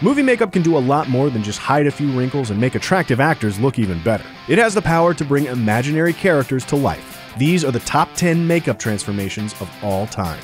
Movie makeup can do a lot more than just hide a few wrinkles and make attractive actors look even better. It has the power to bring imaginary characters to life. These are the top 10 makeup transformations of all time.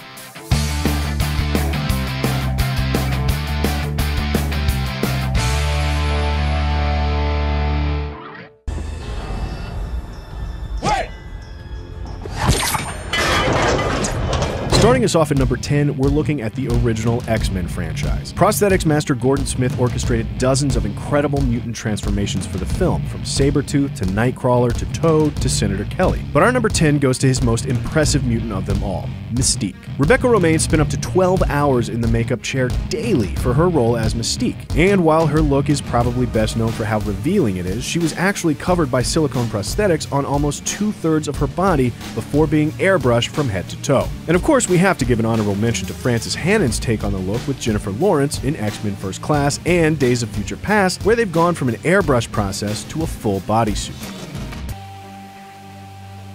Starting us off at number 10, we're looking at the original X-Men franchise. Prosthetics master Gordon Smith orchestrated dozens of incredible mutant transformations for the film, from Sabretooth to Nightcrawler to Toad to Senator Kelly. But our number 10 goes to his most impressive mutant of them all, Mystique. Rebecca Romijn spent up to 12 hours in the makeup chair daily for her role as Mystique. And while her look is probably best known for how revealing it is, she was actually covered by silicone prosthetics on almost 2/3 of her body before being airbrushed from head to toe. And of course, we have to give an honorable mention to Frances Hanen's take on the look with Jennifer Lawrence in X-Men First Class and Days of Future Past, where they've gone from an airbrush process to a full bodysuit.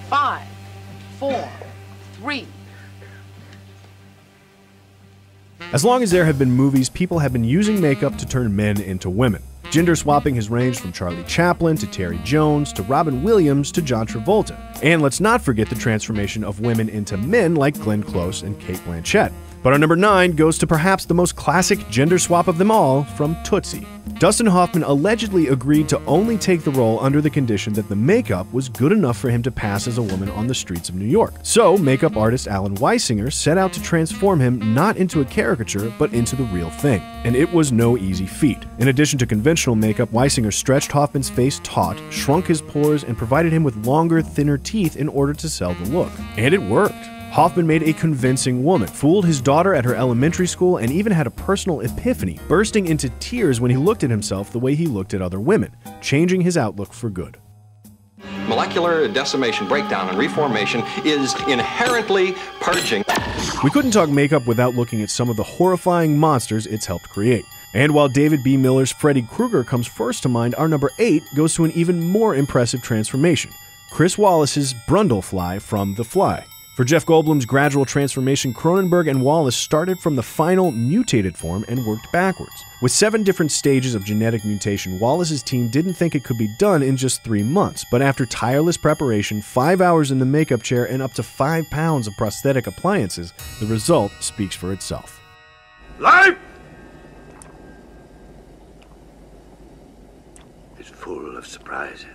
5, 4, 3. As long as there have been movies, people have been using makeup to turn men into women. Gender swapping has ranged from Charlie Chaplin to Terry Jones to Robin Williams to John Travolta. And let's not forget the transformation of women into men like Glenn Close and Cate Blanchett. But our number 9 goes to perhaps the most classic gender swap of them all, from Tootsie. Dustin Hoffman allegedly agreed to only take the role under the condition that the makeup was good enough for him to pass as a woman on the streets of New York. So, makeup artist Alan Weisinger set out to transform him not into a caricature, but into the real thing. And it was no easy feat. In addition to conventional makeup, Weisinger stretched Hoffman's face taut, shrunk his pores, and provided him with longer, thinner teeth in order to sell the look. And it worked. Hoffman made a convincing woman, fooled his daughter at her elementary school, and even had a personal epiphany, bursting into tears when he looked at himself the way he looked at other women, changing his outlook for good. Molecular decimation, breakdown, and reformation is inherently purging. We couldn't talk makeup without looking at some of the horrifying monsters it's helped create. And while David B. Miller's Freddy Krueger comes first to mind, our number 8 goes to an even more impressive transformation, Chris Wallace's Brundlefly from The Fly. For Jeff Goldblum's gradual transformation, Cronenberg and Wallace started from the final mutated form and worked backwards. With 7 different stages of genetic mutation, Wallace's team didn't think it could be done in just 3 months, but after tireless preparation, 5 hours in the makeup chair, and up to 5 pounds of prosthetic appliances, the result speaks for itself. Life is full of surprises.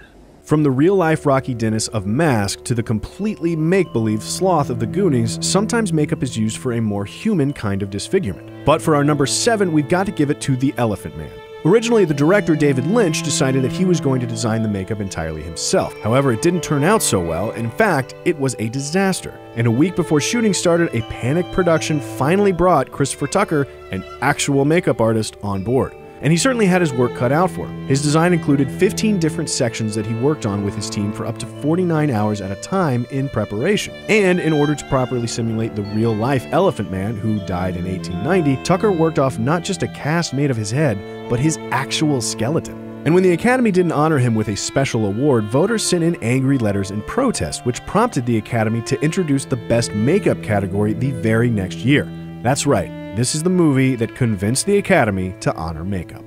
From the real-life Rocky Dennis of Mask to the completely make-believe Sloth of the Goonies, sometimes makeup is used for a more human kind of disfigurement. But for our number 7, we've got to give it to the Elephant Man. Originally, the director David Lynch decided that he was going to design the makeup entirely himself. However, it didn't turn out so well. In fact, it was a disaster. And a week before shooting started, a panicked production finally brought Christopher Tucker, an actual makeup artist, on board. And he certainly had his work cut out for him. His design included 15 different sections that he worked on with his team for up to 49 hours at a time in preparation. And in order to properly simulate the real-life Elephant Man, who died in 1890, Tucker worked off not just a cast made of his head, but his actual skeleton. And when the Academy didn't honor him with a special award, voters sent in angry letters in protest, which prompted the Academy to introduce the Best Makeup category the very next year. That's right. This is the movie that convinced the Academy to honor makeup.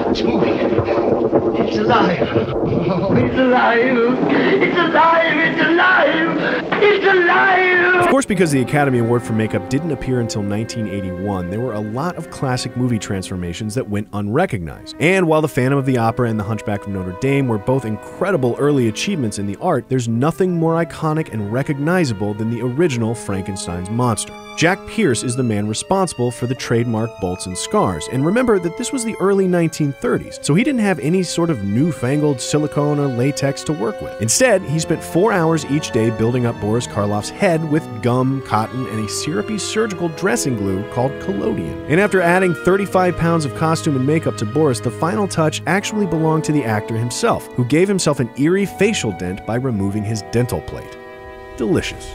It's moving. It's alive. Oh, it's alive. It's alive. It's alive. It's alive. Of course, because the Academy Award for Makeup didn't appear until 1981, there were a lot of classic movie transformations that went unrecognized. And while The Phantom of the Opera and The Hunchback of Notre Dame were both incredible early achievements in the art, there's nothing more iconic and recognizable than the original Frankenstein's monster. Jack Pierce is the man responsible for the trademark bolts and scars, and remember that this was the early 1930s, so he didn't have any sort of newfangled silicone or latex to work with. Instead, he spent 4 hours each day building up Boris Karloff's head with gum, cotton, and a syrupy surgical dressing glue called collodion. And after adding 35 pounds of costume and makeup to Boris, the final touch actually belonged to the actor himself, who gave himself an eerie facial dent by removing his dental plate. Delicious.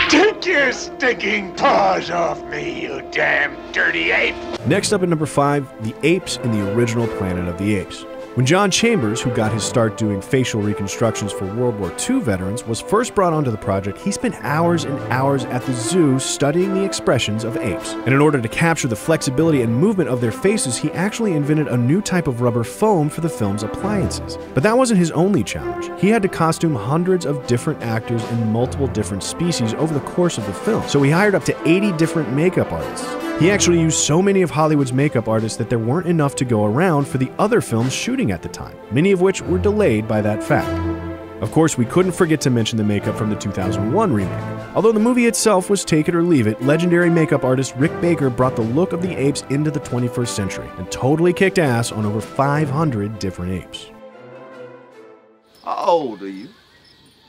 Take your stinking paws off me, you damn dirty ape! Next up at number 5, the apes in the original Planet of the Apes. When John Chambers, who got his start doing facial reconstructions for World War II veterans, was first brought onto the project, he spent hours and hours at the zoo studying the expressions of apes. And in order to capture the flexibility and movement of their faces, he actually invented a new type of rubber foam for the film's appliances. But that wasn't his only challenge. He had to costume hundreds of different actors in multiple different species over the course of the film, so he hired up to 80 different makeup artists. He actually used so many of Hollywood's makeup artists that there weren't enough to go around for the other films shooting at the time, many of which were delayed by that fact. Of course, we couldn't forget to mention the makeup from the 2001 remake. Although the movie itself was take it or leave it, legendary makeup artist Rick Baker brought the look of the apes into the 21st century and totally kicked ass on over 500 different apes. How old are you?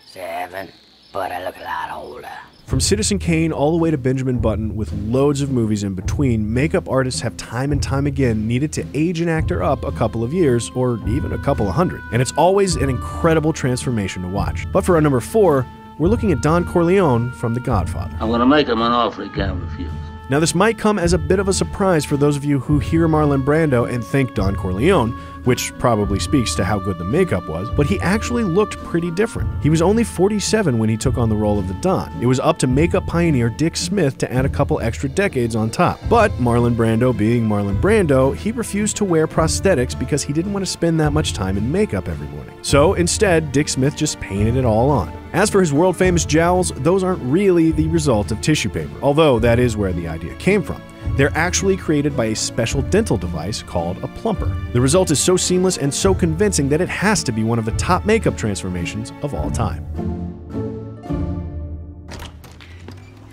7, but I look a lot older. From Citizen Kane all the way to Benjamin Button, with loads of movies in between, makeup artists have time and time again needed to age an actor up a couple of years, or even a couple of hundred. And it's always an incredible transformation to watch. But for our number 4, we're looking at Don Corleone from The Godfather. I'm gonna make him an offer he can't refuse. Now this might come as a bit of a surprise for those of you who hear Marlon Brando and think Don Corleone, which probably speaks to how good the makeup was, but he actually looked pretty different. He was only 47 when he took on the role of the Don. It was up to makeup pioneer Dick Smith to add a couple extra decades on top. But Marlon Brando being Marlon Brando, he refused to wear prosthetics because he didn't want to spend that much time in makeup every morning. So instead, Dick Smith just painted it all on. As for his world-famous jowls, those aren't really the result of tissue paper, although that is where the idea came from. They're actually created by a special dental device called a plumper. The result is so seamless and so convincing that it has to be one of the top makeup transformations of all time.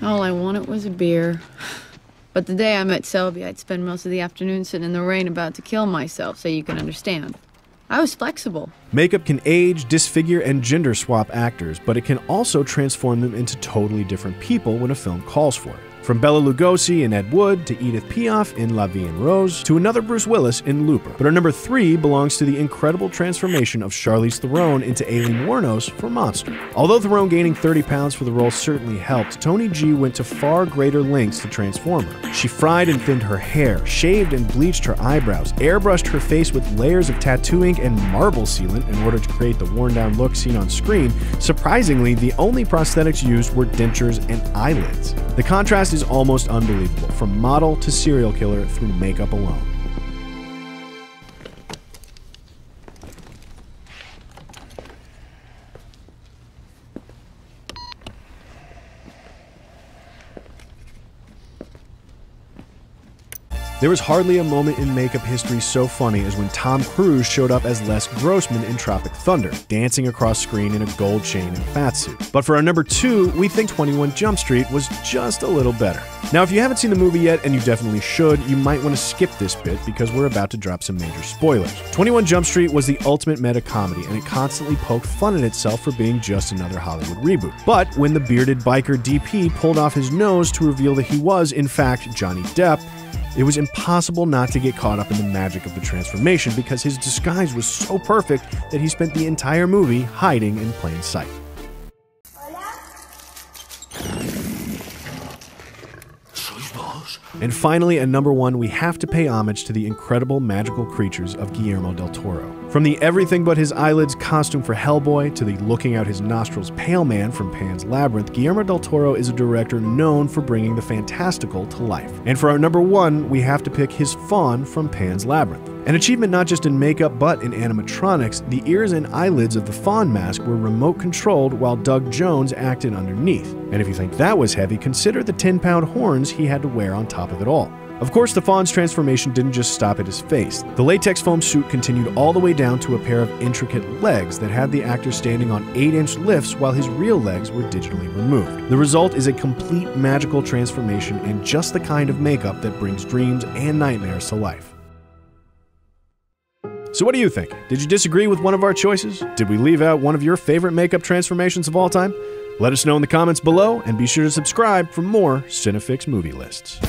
All I wanted was a beer. But the day I met Selby, I'd spend most of the afternoon sitting in the rain about to kill myself, so you can understand. I was flexible. Makeup can age, disfigure, and gender swap actors, but it can also transform them into totally different people when a film calls for it. From Bela Lugosi in Ed Wood to Edith Piaf in La Vie en Rose to another Bruce Willis in Looper. But our number 3 belongs to the incredible transformation of Charlize Theron into Aileen Wuornos for Monster. Although Theron gaining 30 pounds for the role certainly helped, Tony G went to far greater lengths to transform her. She fried and thinned her hair, shaved and bleached her eyebrows, airbrushed her face with layers of tattoo ink and marble sealant in order to create the worn-down look seen on screen. Surprisingly, the only prosthetics used were dentures and eyelids. The contrast is almost unbelievable, from model to serial killer through makeup alone. There was hardly a moment in makeup history so funny as when Tom Cruise showed up as Les Grossman in Tropic Thunder, dancing across screen in a gold chain and fat suit. But for our number 2, we think 21 Jump Street was just a little better. Now, if you haven't seen the movie yet, and you definitely should, you might want to skip this bit because we're about to drop some major spoilers. 21 Jump Street was the ultimate meta-comedy, and it constantly poked fun at itself for being just another Hollywood reboot. But when the bearded biker DP pulled off his nose to reveal that he was, in fact, Johnny Depp, it was impossible not to get caught up in the magic of the transformation because his disguise was so perfect that he spent the entire movie hiding in plain sight. And finally, at number 1, we have to pay homage to the incredible magical creatures of Guillermo del Toro. From the everything but his eyelids costume for Hellboy to the looking out his nostrils pale man from Pan's Labyrinth, Guillermo del Toro is a director known for bringing the fantastical to life. And for our number 1, we have to pick his fawn from Pan's Labyrinth. An achievement not just in makeup but in animatronics, the ears and eyelids of the fawn mask were remote controlled while Doug Jones acted underneath. And if you think that was heavy, consider the 10-pound horns he had to wear on top of it all. Of course, the fawn's transformation didn't just stop at his face. The latex foam suit continued all the way down to a pair of intricate legs that had the actor standing on 8-inch lifts while his real legs were digitally removed. The result is a complete magical transformation and just the kind of makeup that brings dreams and nightmares to life. So what do you think? Did you disagree with one of our choices? Did we leave out one of your favorite makeup transformations of all time? Let us know in the comments below, and be sure to subscribe for more Cinefix movie lists.